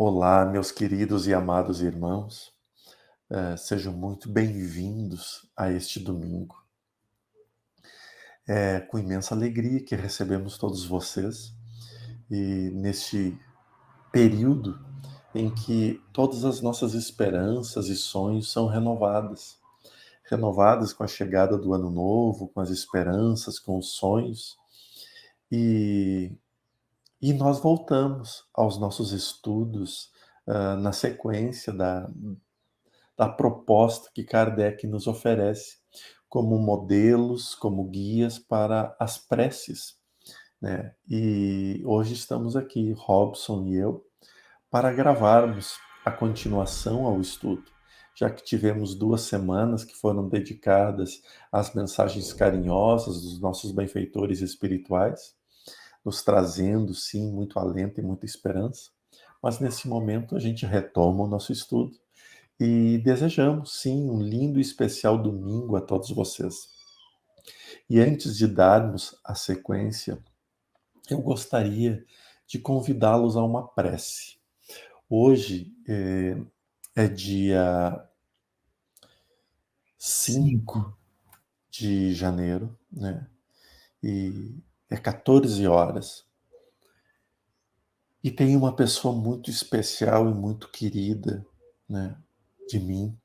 Olá, meus queridos e amados irmãos, sejam muito bem-vindos a este domingo. É com imensa alegria que recebemos todos vocês e neste período em que todas as nossas esperanças e sonhos são renovadas com a chegada do ano novo, com as esperanças, com os sonhos, e, e nós voltamos aos nossos estudos na sequência da proposta que Kardec nos oferece como modelos, como guias para as preces, né? E hoje estamos aqui, Robson e eu, para gravarmos a continuação ao estudo, já que tivemos 2 semanas que foram dedicadas às mensagens carinhosas dos nossos benfeitores espirituais, nos trazendo, sim, muito alento e muita esperança. Mas nesse momento a gente retoma o nosso estudo e desejamos, sim, um lindo e especial domingo a todos vocês. E antes de darmos a sequência, eu gostaria de convidá-los a uma prece. Hoje é dia 5 de janeiro, né? E é 14 horas. E tem uma pessoa muito especial e muito querida, né, de mim,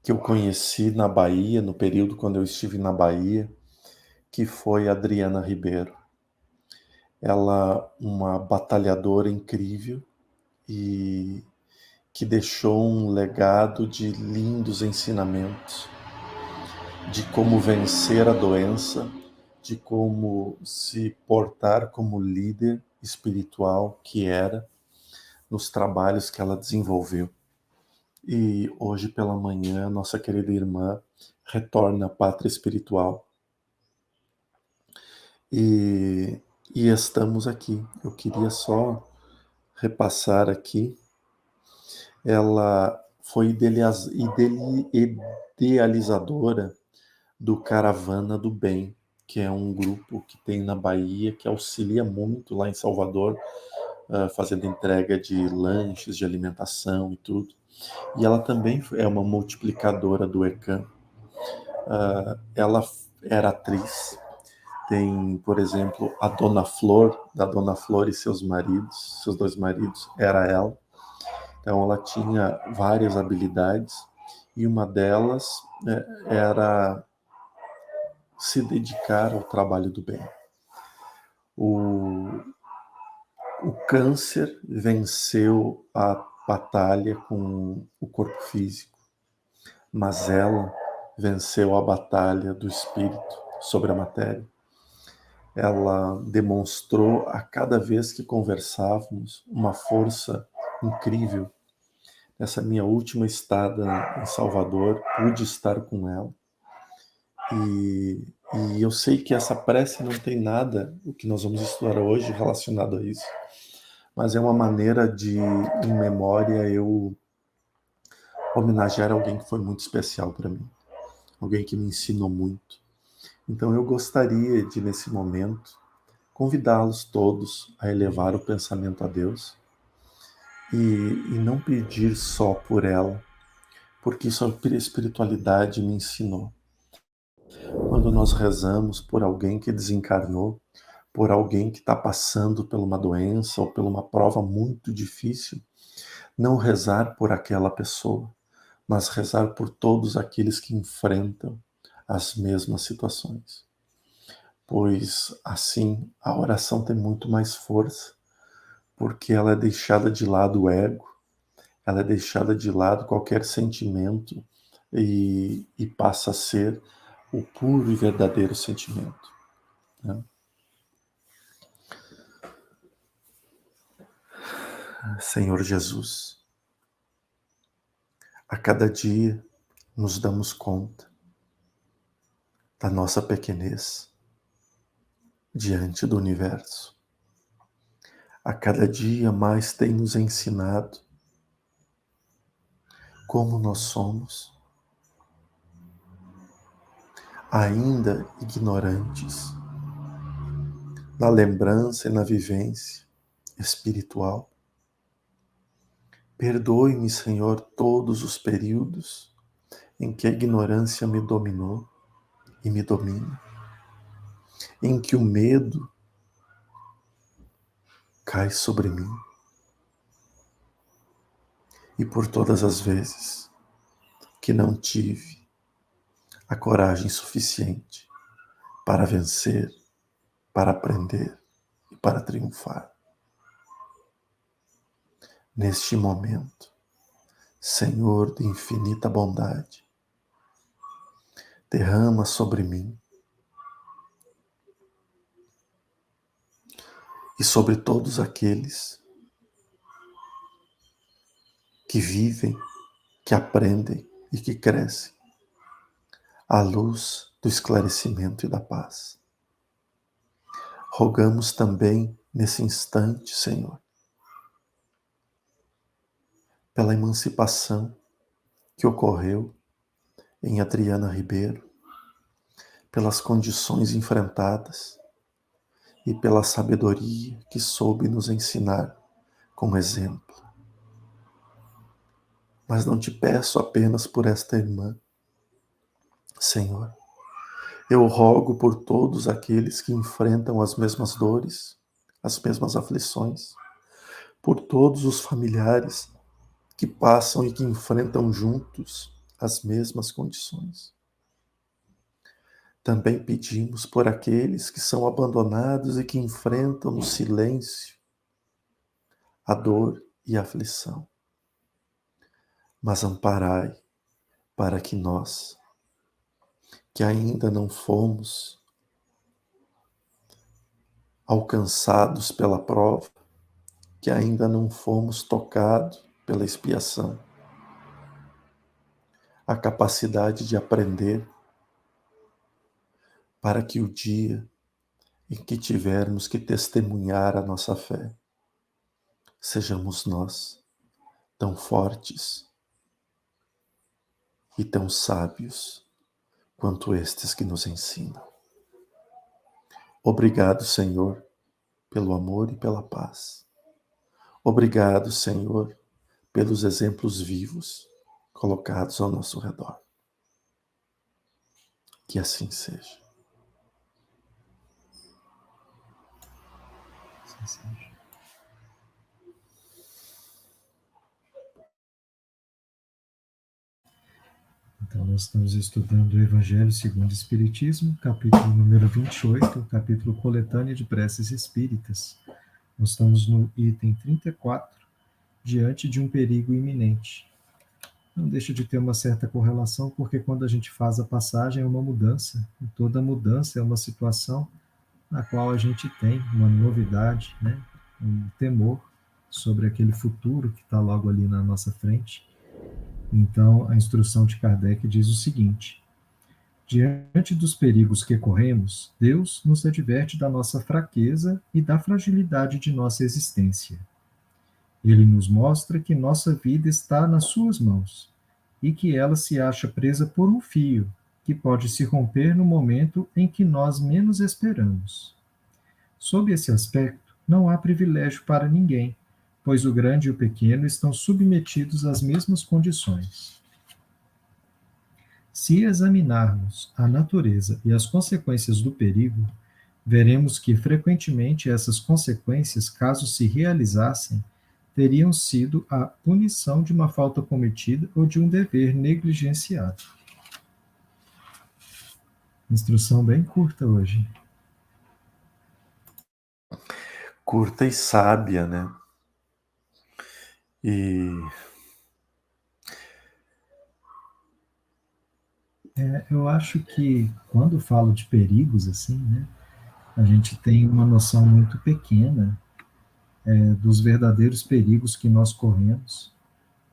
que eu conheci na Bahia, no período quando eu estive na Bahia, que foi a Adriana Ribeiro. Ela, uma batalhadora incrível e que deixou um legado de lindos ensinamentos, de como vencer a doença, de como se portar como líder espiritual que era nos trabalhos que ela desenvolveu. E hoje pela manhã, nossa querida irmã retorna à pátria espiritual. E, e estamos aqui. Eu queria só repassar aqui. Ela foi idealizadora do Caravana do Bem, que é um grupo que tem na Bahia, que auxilia muito lá em Salvador, fazendo entrega de lanches, de alimentação e tudo. E ela também é uma multiplicadora do ECAM. Ela era atriz. Tem, por exemplo, a Dona Flor, da Dona Flor e seus 2 maridos, era ela. Então, ela tinha várias habilidades e uma delas era se dedicar ao trabalho do bem. O, o câncer venceu a batalha com o corpo físico, mas ela venceu a batalha do espírito sobre a matéria. Ela demonstrou a cada vez que conversávamos uma força incrível. Nessa minha última estada em Salvador, pude estar com ela. E eu sei que essa prece não tem nada, o que nós vamos estudar hoje, relacionado a isso. Mas é uma maneira de, em memória, eu homenagear alguém que foi muito especial para mim. Alguém que me ensinou muito. Então eu gostaria de, nesse momento, convidá-los todos a elevar o pensamento a Deus e não pedir só por ela, porque isso a espiritualidade me ensinou. Quando nós rezamos por alguém que desencarnou, por alguém que está passando por uma doença ou por uma prova muito difícil, não rezar por aquela pessoa, mas rezar por todos aqueles que enfrentam as mesmas situações. Pois assim a oração tem muito mais força, porque ela é deixada de lado o ego, ela é deixada de lado qualquer sentimento e passa a ser o puro e verdadeiro sentimento, né? Senhor Jesus, a cada dia nos damos conta da nossa pequenez diante do universo. A cada dia mais tem nos ensinado como nós somos, ainda ignorantes, na lembrança e na vivência espiritual. Perdoe-me, Senhor, todos os períodos em que a ignorância me dominou e me domina, em que o medo cai sobre mim, e por todas as vezes que não tive a coragem suficiente para vencer, para aprender e para triunfar. Neste momento, Senhor de infinita bondade, derrama sobre mim e sobre todos aqueles que vivem, que aprendem e que crescem, a luz do esclarecimento e da paz. Rogamos também nesse instante, Senhor, pela emancipação que ocorreu em Adriana Ribeiro, pelas condições enfrentadas e pela sabedoria que soube nos ensinar como exemplo. Mas não te peço apenas por esta irmã, Senhor. Eu rogo por todos aqueles que enfrentam as mesmas dores, as mesmas aflições, por todos os familiares que passam e que enfrentam juntos as mesmas condições. Também pedimos por aqueles que são abandonados e que enfrentam no silêncio a dor e a aflição. Mas amparai para que nós, que ainda não fomos alcançados pela prova, que ainda não fomos tocados pela expiação, a capacidade de aprender, para que o dia em que tivermos que testemunhar a nossa fé, sejamos nós tão fortes e tão sábios quanto estes que nos ensinam. Obrigado, Senhor, pelo amor e pela paz. Obrigado, Senhor, pelos exemplos vivos colocados ao nosso redor. Que assim seja. Assim seja. Então, nós estamos estudando o Evangelho segundo o Espiritismo, capítulo número 28, capítulo Coletânea de Preces Espíritas. Nós estamos no item 34, diante de um perigo iminente. Não deixa de ter uma certa correlação, porque quando a gente faz a passagem é uma mudança, e toda mudança é uma situação na qual a gente tem uma novidade, né? Um temor sobre aquele futuro que está logo ali na nossa frente. Então, a instrução de Kardec diz o seguinte: diante dos perigos que corremos, Deus nos adverte da nossa fraqueza e da fragilidade de nossa existência. Ele nos mostra que nossa vida está nas suas mãos e que ela se acha presa por um fio que pode se romper no momento em que nós menos esperamos. Sob esse aspecto, não há privilégio para ninguém, pois o grande e o pequeno estão submetidos às mesmas condições. Se examinarmos a natureza e as consequências do perigo, veremos que frequentemente essas consequências, caso se realizassem, teriam sido a punição de uma falta cometida ou de um dever negligenciado. Instrução bem curta hoje. Curta e sábia, né? Eu acho que quando falo de perigos, assim, né, a gente tem uma noção muito pequena dos verdadeiros perigos que nós corremos,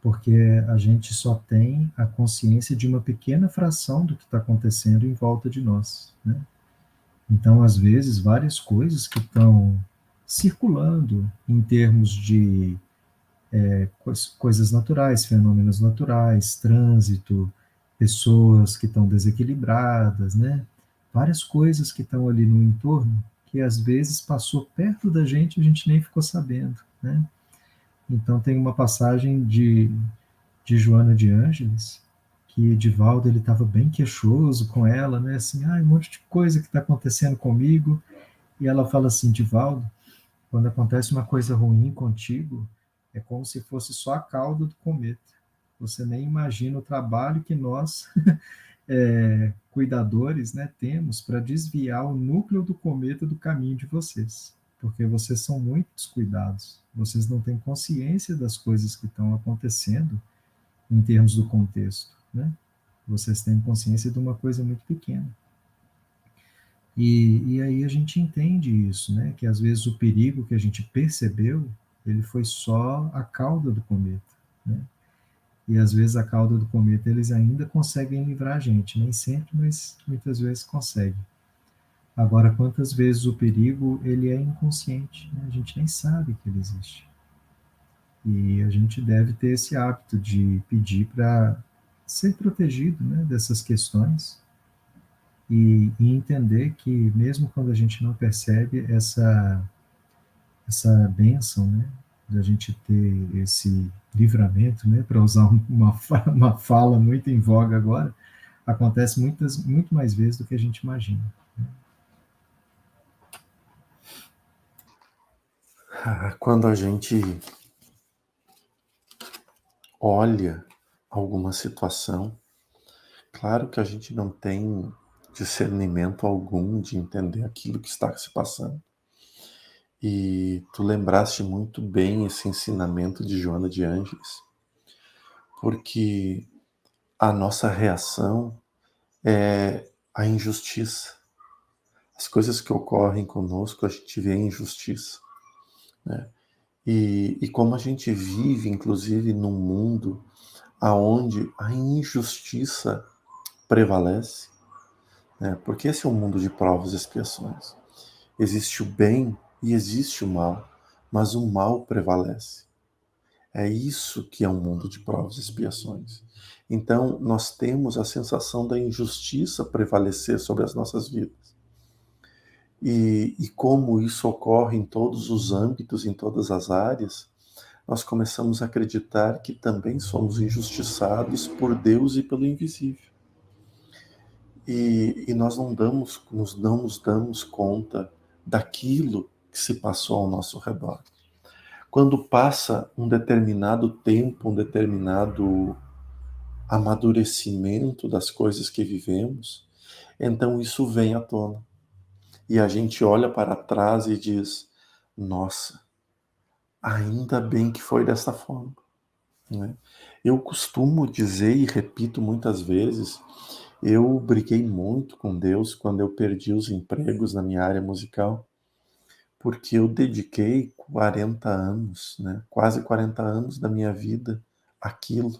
porque a gente só tem a consciência de uma pequena fração do que está acontecendo em volta de nós, né? Então, às vezes, várias coisas que estão circulando em termos de coisas naturais, fenômenos naturais, trânsito, pessoas que estão desequilibradas, né? Várias coisas que estão ali no entorno que às vezes passou perto da gente e a gente nem ficou sabendo, né? Então tem uma passagem de Joana de Ângeles, que Divaldo ele estava bem queixoso com ela, né? Assim, um monte de coisa que está acontecendo comigo. E ela fala assim, Divaldo, quando acontece uma coisa ruim contigo, é como se fosse só a cauda do cometa. Você nem imagina o trabalho que nós, cuidadores, né, temos para desviar o núcleo do cometa do caminho de vocês. Porque vocês são muito descuidados. Vocês não têm consciência das coisas que estão acontecendo em termos do contexto, né? Vocês têm consciência de uma coisa muito pequena. E aí a gente entende isso, né? Que às vezes o perigo que a gente percebeu, ele foi só a cauda do cometa, né? E às vezes a cauda do cometa eles ainda conseguem livrar a gente, nem sempre, mas muitas vezes conseguem. Agora, quantas vezes o perigo ele é inconsciente, né? A gente nem sabe que ele existe. E a gente deve ter esse hábito de pedir para ser protegido, né, dessas questões e entender que mesmo quando a gente não percebe essa bênção, né, da gente ter esse livramento, né, para usar uma fala muito em voga agora, acontece muito mais vezes do que a gente imagina. Quando a gente olha alguma situação, claro que a gente não tem discernimento algum de entender aquilo que está se passando. E tu lembraste muito bem esse ensinamento de Joana de Ângeles, porque a nossa reação é a injustiça. As coisas que ocorrem conosco, a gente vê a injustiça, né? E como a gente vive, inclusive, num mundo aonde a injustiça prevalece, né? Porque esse é um mundo de provas e expiações. Existe o bem e existe o mal, mas o mal prevalece. É isso que é um mundo de provas e expiações. Então, nós temos a sensação da injustiça prevalecer sobre as nossas vidas. E como isso ocorre em todos os âmbitos, em todas as áreas, nós começamos a acreditar que também somos injustiçados por Deus e pelo invisível. E nós não nos damos conta daquilo que se passou ao nosso redor. Quando passa um determinado tempo, um determinado amadurecimento das coisas que vivemos, então isso vem à tona. E a gente olha para trás e diz: nossa, ainda bem que foi dessa forma, né? Eu costumo dizer e repito muitas vezes, eu briguei muito com Deus quando eu perdi os empregos na minha área musical, porque eu dediquei 40 anos, né, quase 40 anos da minha vida àquilo.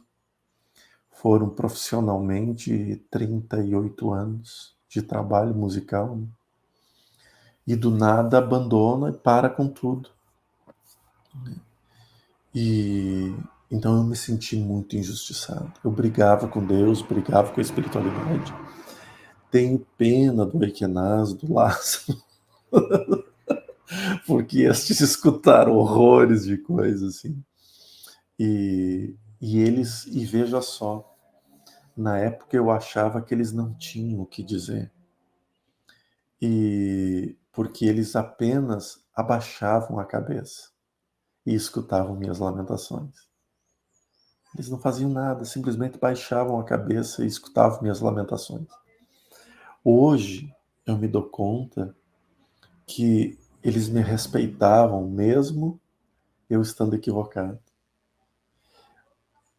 Foram profissionalmente 38 anos de trabalho musical, né? E do nada abandona e para com tudo. E então eu me senti muito injustiçado. Eu brigava com Deus, brigava com a espiritualidade. Tenho pena do Equenaz, do Lázaro, porque estes escutaram horrores de coisas assim. E veja só, na época eu achava que eles não tinham o que dizer. E porque eles apenas abaixavam a cabeça e escutavam minhas lamentações. Eles não faziam nada, simplesmente baixavam a cabeça e escutavam minhas lamentações. Hoje eu me dou conta que eles me respeitavam mesmo eu estando equivocado.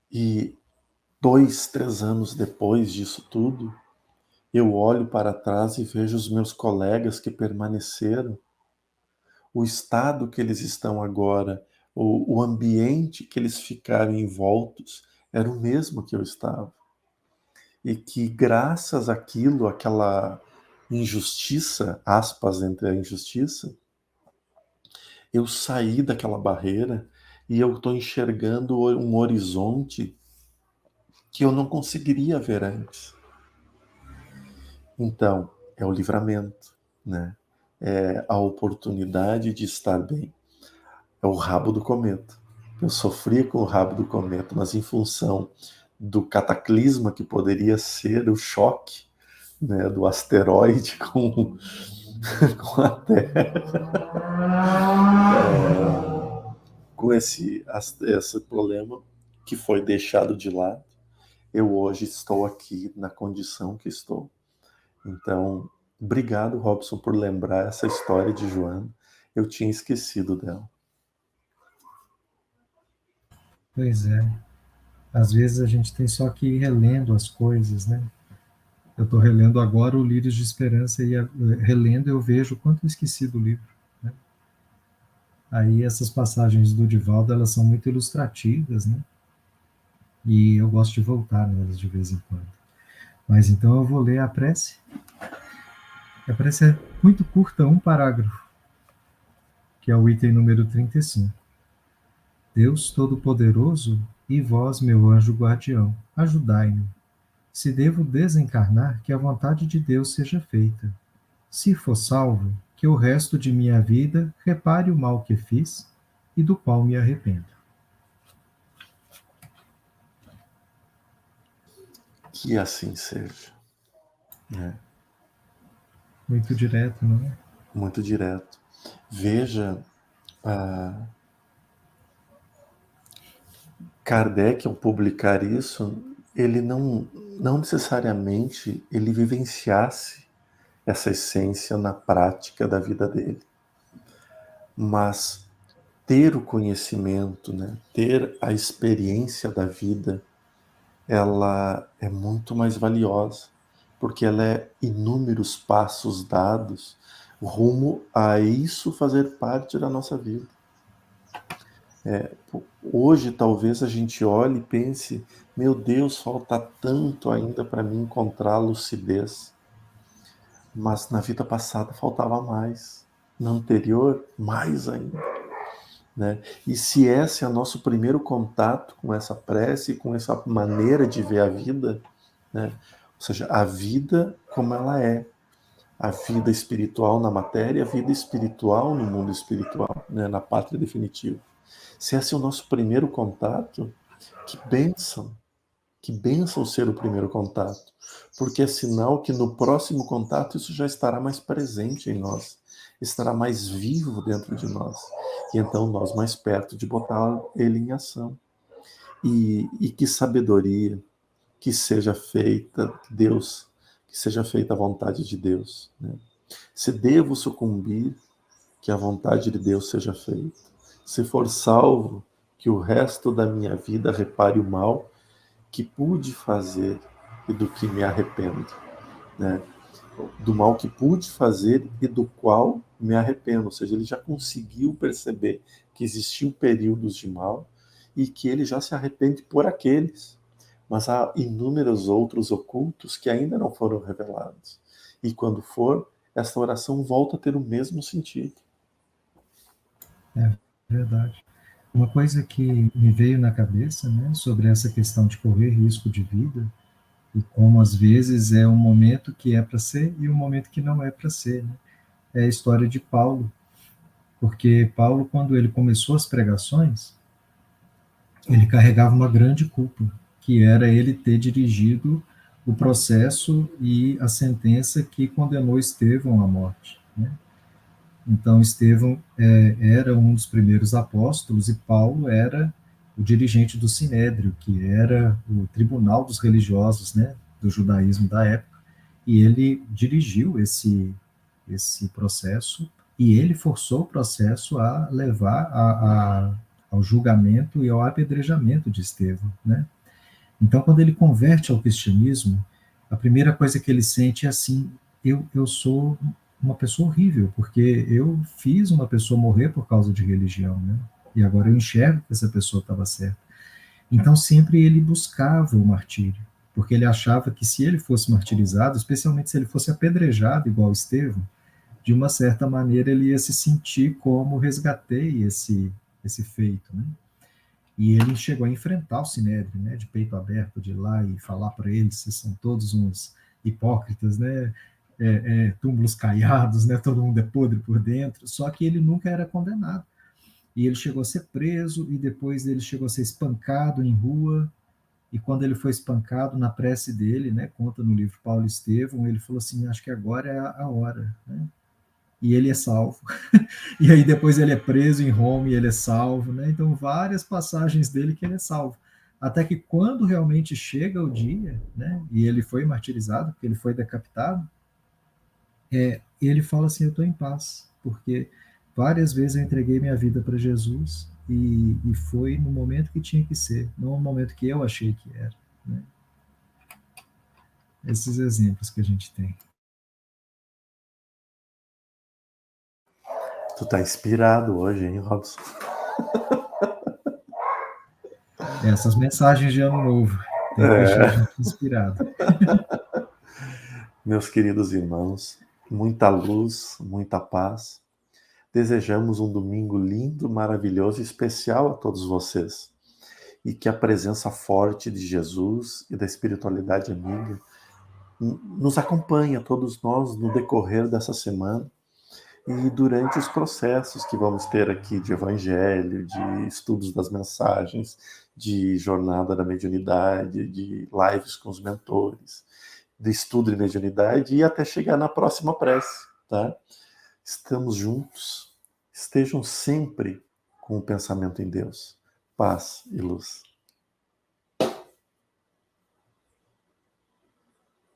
E 2, 3 anos depois disso tudo, eu olho para trás e vejo os meus colegas que permaneceram, o estado que eles estão agora, o ambiente que eles ficaram envoltos, era o mesmo que eu estava. E que graças àquilo, àquela injustiça, aspas entre a injustiça, eu saí daquela barreira e eu estou enxergando um horizonte que eu não conseguiria ver antes. Então, é o livramento, né? É a oportunidade de estar bem. É o rabo do cometa. Eu sofria com o rabo do cometa, mas em função do cataclisma que poderia ser o choque, né, do asteroide com a Terra, com esse problema que foi deixado de lado, eu hoje estou aqui na condição que estou. Então, obrigado, Robson, por lembrar essa história de Joana. Eu tinha esquecido dela. Pois é. Às vezes a gente tem só que ir relendo as coisas, né? Eu estou relendo agora o Lírios de Esperança e relendo eu vejo o quanto eu esqueci do livro, né? Aí essas passagens do Divaldo, elas são muito ilustrativas, né? E eu gosto de voltar nelas de vez em quando. Mas então eu vou ler a prece. A prece é muito curta, um parágrafo, que é o item número 35. Deus Todo-Poderoso e vós, meu anjo guardião, ajudai-me. Se devo desencarnar, que a vontade de Deus seja feita. Se for salvo, que o resto de minha vida repare o mal que fiz e do qual me arrependo. Que assim seja. Né? Muito direto, não é? Muito direto. Veja, Kardec, ao publicar isso, ele não necessariamente ele vivenciasse essa essência na prática da vida dele, mas ter o conhecimento, né, ter a experiência da vida, ela é muito mais valiosa, porque ela é inúmeros passos dados rumo a isso fazer parte da nossa vida. Hoje talvez a gente olhe e pense, meu Deus, falta tanto ainda para mim encontrar a lucidez. Mas na vida passada faltava mais, na anterior, mais ainda. Né? E se esse é o nosso primeiro contato com essa prece, com essa maneira de ver a vida, né? Ou seja, a vida como ela é, a vida espiritual na matéria, a vida espiritual no mundo espiritual, né? Na pátria definitiva. Se esse é o nosso primeiro contato, que bênção ser o primeiro contato, porque é sinal que no próximo contato isso já estará mais presente em nós, estará mais vivo dentro de nós, e então nós mais perto de botar ele em ação. E que sabedoria que seja feita, Deus, que seja feita a vontade de Deus. Né? Se devo sucumbir, que a vontade de Deus seja feita. Se for salvo, que o resto da minha vida repare o mal que pude fazer e do que me arrependo, né? Do mal que pude fazer e do qual me arrependo. Ou seja, ele já conseguiu perceber que existiam períodos de mal e que ele já se arrepende por aqueles. Mas há inúmeros outros ocultos que ainda não foram revelados. E quando for, essa oração volta a ter o mesmo sentido. É verdade. Uma coisa que me veio na cabeça, né, sobre essa questão de correr risco de vida, e como às vezes é um momento que é para ser e um momento que não é para ser, né? É a história de Paulo, porque Paulo, quando ele começou as pregações, ele carregava uma grande culpa, que era ele ter dirigido o processo e a sentença que condenou Estevão à morte, né? Então, Estevão era um dos primeiros apóstolos e Paulo era o dirigente do Sinédrio, que era o tribunal dos religiosos, né, do judaísmo da época, e ele dirigiu esse processo e ele forçou o processo a levar ao julgamento e ao apedrejamento de Estevão, né? Então, quando ele converte ao cristianismo, a primeira coisa que ele sente é assim: eu sou uma pessoa horrível, porque eu fiz uma pessoa morrer por causa de religião, né? E agora eu enxergo que essa pessoa estava certa. Então, sempre ele buscava o martírio, porque ele achava que se ele fosse martirizado, especialmente se ele fosse apedrejado igual Estevão, de uma certa maneira ele ia se sentir como resgatei esse feito, né? E ele chegou a enfrentar o Sinédrio, né, de peito aberto, de ir lá e falar para eles: vocês são todos uns hipócritas, né, túmulos caiados, né, todo mundo é podre por dentro. Só que ele nunca era condenado. e ele chegou a ser preso, e depois ele chegou a ser espancado em rua, e quando ele foi espancado, na prece dele, né, conta no livro Paulo Estevão, ele falou assim, acho que agora é a hora, né? E ele é salvo. E aí depois ele é preso em Roma e ele é salvo, né? Então várias passagens dele que ele é salvo. Até que quando realmente chega o dia, né, e ele foi martirizado, porque ele foi decapitado, ele fala assim, eu estou em paz, porque várias vezes eu entreguei minha vida para Jesus e foi no momento que tinha que ser, não no momento que eu achei que era, né? Esses exemplos que a gente tem. Tu tá inspirado hoje, hein, Robson? Essas mensagens de ano novo tem que deixar a gente inspirado. Meus queridos irmãos, muita luz, muita paz. Desejamos um domingo lindo, maravilhoso e especial a todos vocês. E que a presença forte de Jesus e da espiritualidade amiga nos acompanhe a todos nós no decorrer dessa semana e durante os processos que vamos ter aqui de evangelho, de estudos das mensagens, de jornada da mediunidade, de lives com os mentores, de estudo de mediunidade e até chegar na próxima prece, tá? Estamos juntos, estejam sempre com o pensamento em Deus. Paz e luz.